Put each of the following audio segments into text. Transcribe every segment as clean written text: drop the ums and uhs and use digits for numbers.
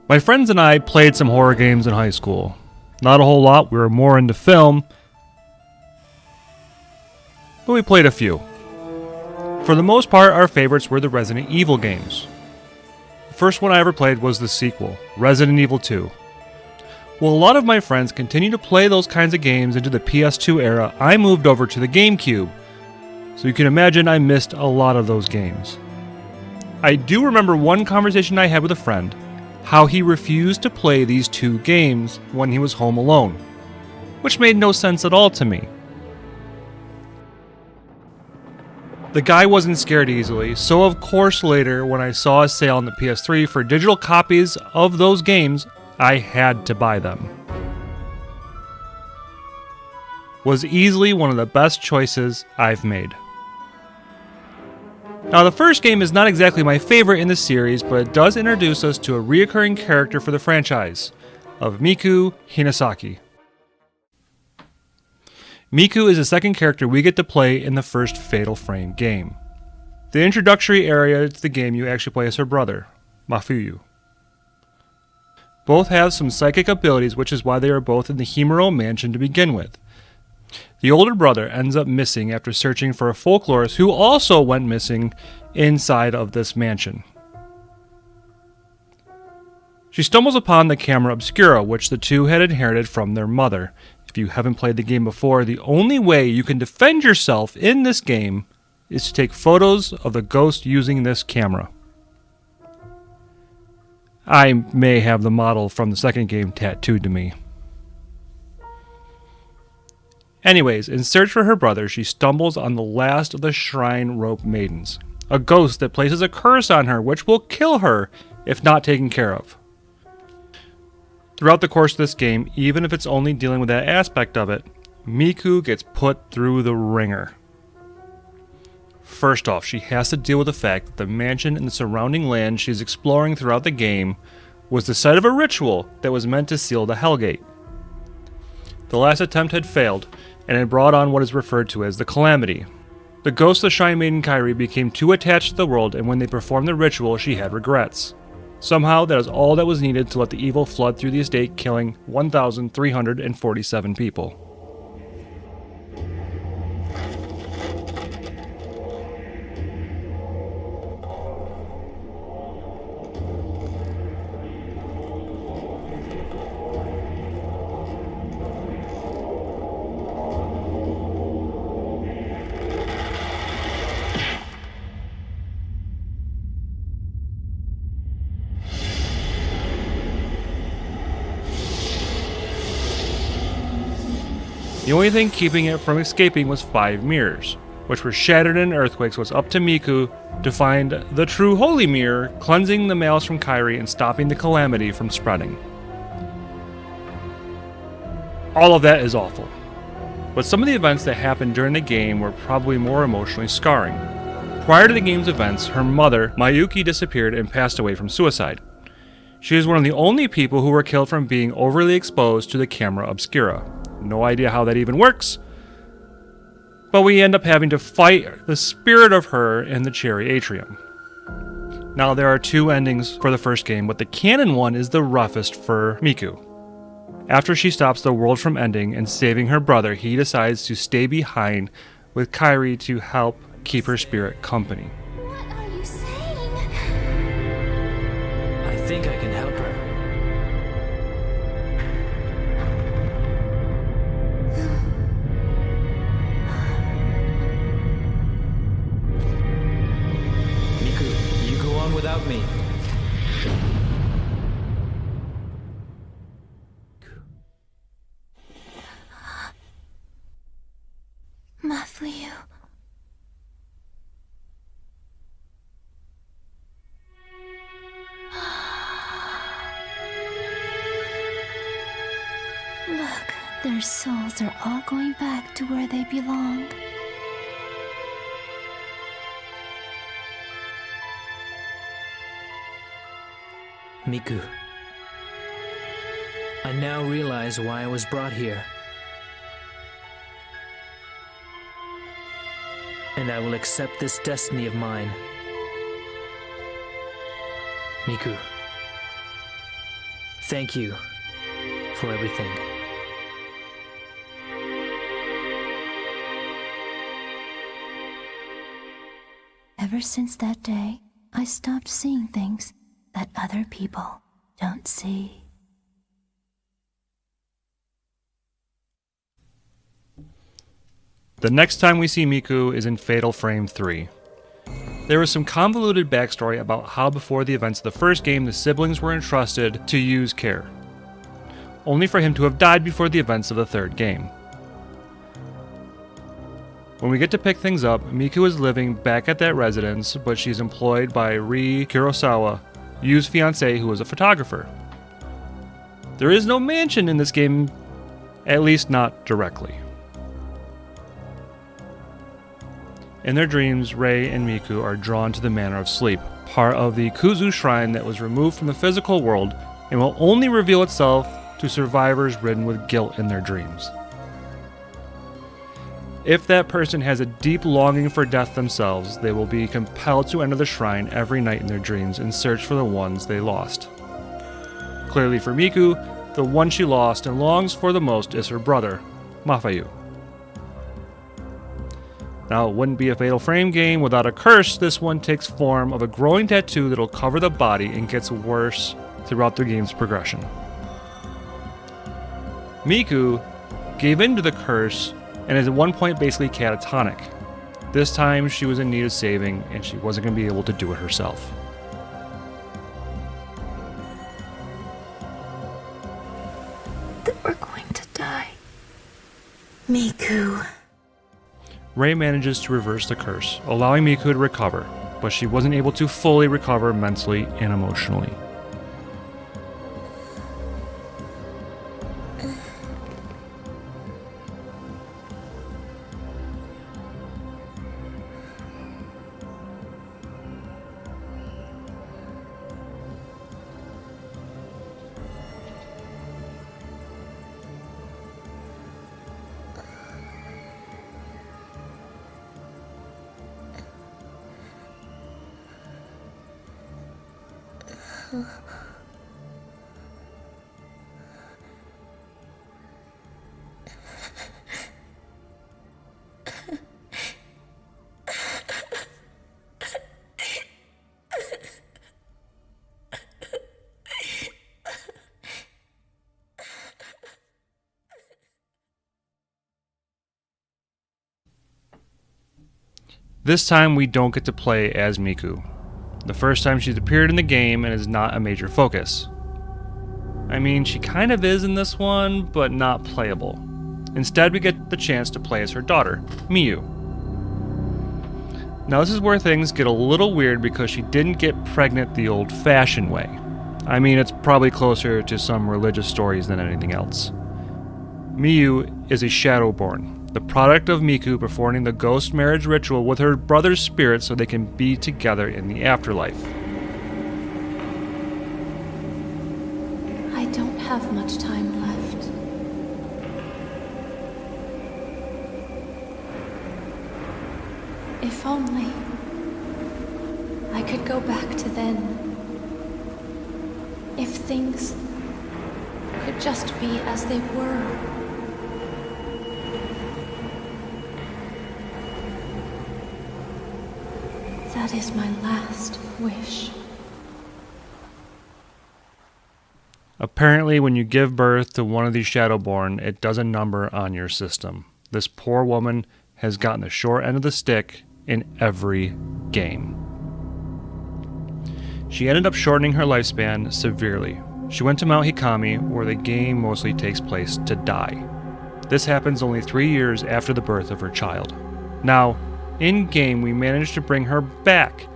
My friends and I played some horror games in high school. Not a whole lot, we were more into film, but we played a few. For the most part, our favorites were the Resident Evil games. The first one I ever played was the sequel, Resident Evil 2. While a lot of my friends continued to play those kinds of games into the PS2 era, I moved over to the GameCube, so you can imagine I missed a lot of those games. I do remember one conversation I had with a friend, how he refused to play these two games when he was home alone, which made no sense at all to me. The guy wasn't scared easily, so of course later when I saw a sale on the PS3 for digital copies of those games, I had to buy them. Was easily one of the best choices I've made. Now the first game is not exactly my favorite in the series, but it does introduce us to a reoccurring character for the franchise, of Miku Hinasaki. Miku is the second character we get to play in the first Fatal Frame game. The introductory area to the game you actually play as her brother, Mafuyu. Both have some psychic abilities, which is why they are both in the Himuro mansion to begin with. The older brother ends up missing after searching for a folklorist who also went missing inside of this mansion. She stumbles upon the camera obscura, which the two had inherited from their mother. If you haven't played the game before, the only way you can defend yourself in this game is to take photos of the ghost using this camera. I may have the model from the second game tattooed to me. Anyways, in search for her brother, she stumbles on the last of the Shrine Rope Maidens, a ghost that places a curse on her which will kill her if not taken care of. Throughout the course of this game, even if it's only dealing with that aspect of it, Miku gets put through the ringer. First off, she has to deal with the fact that the mansion and the surrounding land she's exploring throughout the game was the site of a ritual that was meant to seal the Hellgate. The last attempt had failed, and it brought on what is referred to as the Calamity. The ghost of the Shrine Maiden Kairi became too attached to the world, and when they performed the ritual, she had regrets. Somehow, that is all that was needed to let the evil flood through the estate, killing 1,347 people. The only thing keeping it from escaping was 5 mirrors, which were shattered in earthquakes. Was up to Miku to find the true holy mirror, cleansing the malice from Kairi and stopping the calamity from spreading. All of that is awful, but some of the events that happened during the game were probably more emotionally scarring. Prior to the game's events, her mother, Mayuki, disappeared and passed away from suicide. She is one of the only people who were killed from being overly exposed to the camera obscura. No idea how that even works, but we end up having to fight the spirit of her in the Cherry Atrium. Now, there are 2 endings for the first game, but the canon one is the roughest for Miku. After she stops the world from ending and saving her brother, he decides to stay behind with Kairi to help keep her spirit company. What are you saying? I think I can help her. Miku, you go on without me. Mafuyu. Look, their souls are all going back to where they belong. Miku, I now realize why I was brought here. And I will accept this destiny of mine. Miku, Thank you for everything. Ever since that day, I stopped seeing things that other people don't see. The next time we see Miku is in Fatal Frame 3. There was some convoluted backstory about how before the events of the first game the siblings were entrusted to use care, only for him to have died before the events of the third game. When we get to pick things up, Miku is living back at that residence, but she's employed by Rii Kurosawa, Yu's fiancé, who is a photographer. There is no mansion in this game, at least not directly. In their dreams, Rei and Miku are drawn to the Manor of Sleep, part of the Kuzu Shrine that was removed from the physical world and will only reveal itself to survivors ridden with guilt in their dreams. If that person has a deep longing for death themselves, they will be compelled to enter the shrine every night in their dreams and search for the ones they lost. Clearly for Miku, the one she lost and longs for the most is her brother, Mafayu. Now, it wouldn't be a Fatal Frame game without a curse. This one takes form of a growing tattoo that'll cover the body and gets worse throughout the game's progression. Miku gave in to the curse and is at one point basically catatonic. This time she was in need of saving and she wasn't going to be able to do it herself. We're going to die. Miku. Rei manages to reverse the curse, allowing Miku to recover, but she wasn't able to fully recover mentally and emotionally. This time we don't get to play as Miku. The first time she's appeared in the game and is not a major focus. I mean, she kind of is in this one, but not playable. Instead, we get the chance to play as her daughter, Miyu. Now this is where things get a little weird because she didn't get pregnant the old-fashioned way. I mean, it's probably closer to some religious stories than anything else. Miyu is a Shadowborn, the product of Miku performing the ghost marriage ritual with her brother's spirit so they can be together in the afterlife. I don't have much time left. If only I could go back to then. If things could just be as they were. That is my last wish. Apparently, when you give birth to one of these Shadowborn, it does a number on your system. This poor woman has gotten the short end of the stick in every game. She ended up shortening her lifespan severely. She went to Mount Hikami, where the game mostly takes place, to die. This happens only 3 years after the birth of her child. Now, in-game, we managed to bring her back,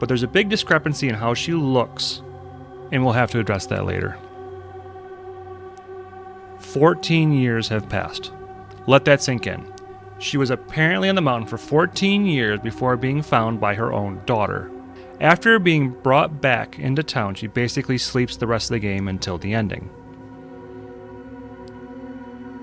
but there's a big discrepancy in how she looks, and we'll have to address that later. 14 years have passed. Let that sink in. She was apparently on the mountain for 14 years before being found by her own daughter. After being brought back into town, she basically sleeps the rest of the game until the ending.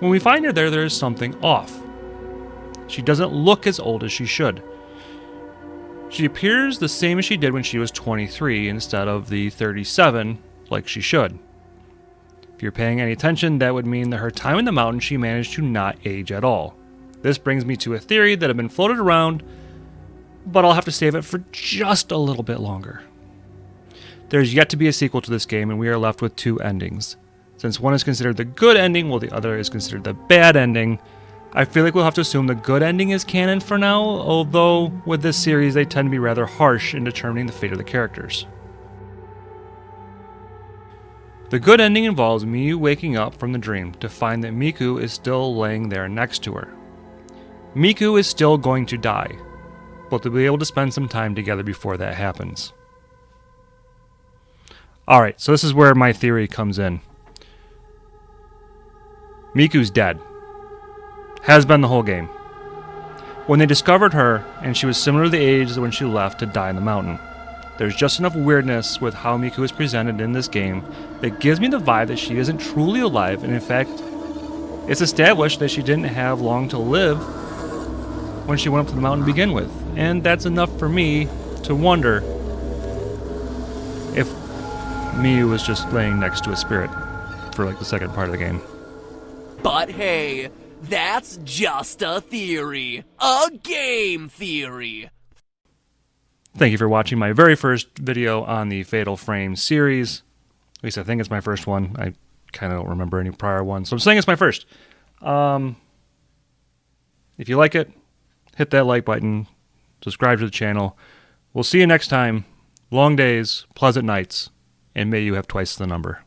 When we find her there is something off. She doesn't look as old as she should. She appears the same as she did when she was 23 instead of the 37 like she should. If you're paying any attention, that would mean that her time in the mountain she managed to not age at all. This brings me to a theory that had been floated around, but I'll have to save it for just a little bit longer. There's yet to be a sequel to this game, and we are left with two endings. Since one is considered the good ending while the other is considered the bad ending, I feel like we'll have to assume the good ending is canon for now, although with this series they tend to be rather harsh in determining the fate of the characters. The good ending involves Miu waking up from the dream to find that Miku is still laying there next to her. Miku is still going to die, but they'll be able to spend some time together before that happens. Alright, so this is where my theory comes in. Miku's dead. Has been the whole game. When they discovered her, and she was similar to the age when she left to die in the mountain, there's just enough weirdness with how Miku is presented in this game that gives me the vibe that she isn't truly alive, and in fact, it's established that she didn't have long to live when she went up to the mountain to begin with. And that's enough for me to wonder if Miu was just laying next to a spirit for like the second part of the game. But hey, that's just a theory. A game theory. Thank you for watching my very first video on the Fatal Frame series. At least I think it's my first one. I kind of don't remember any prior ones, so I'm saying it's my first. If you like it, hit that like button, subscribe to the channel. We'll see you next time. Long days, pleasant nights, and may you have twice the number.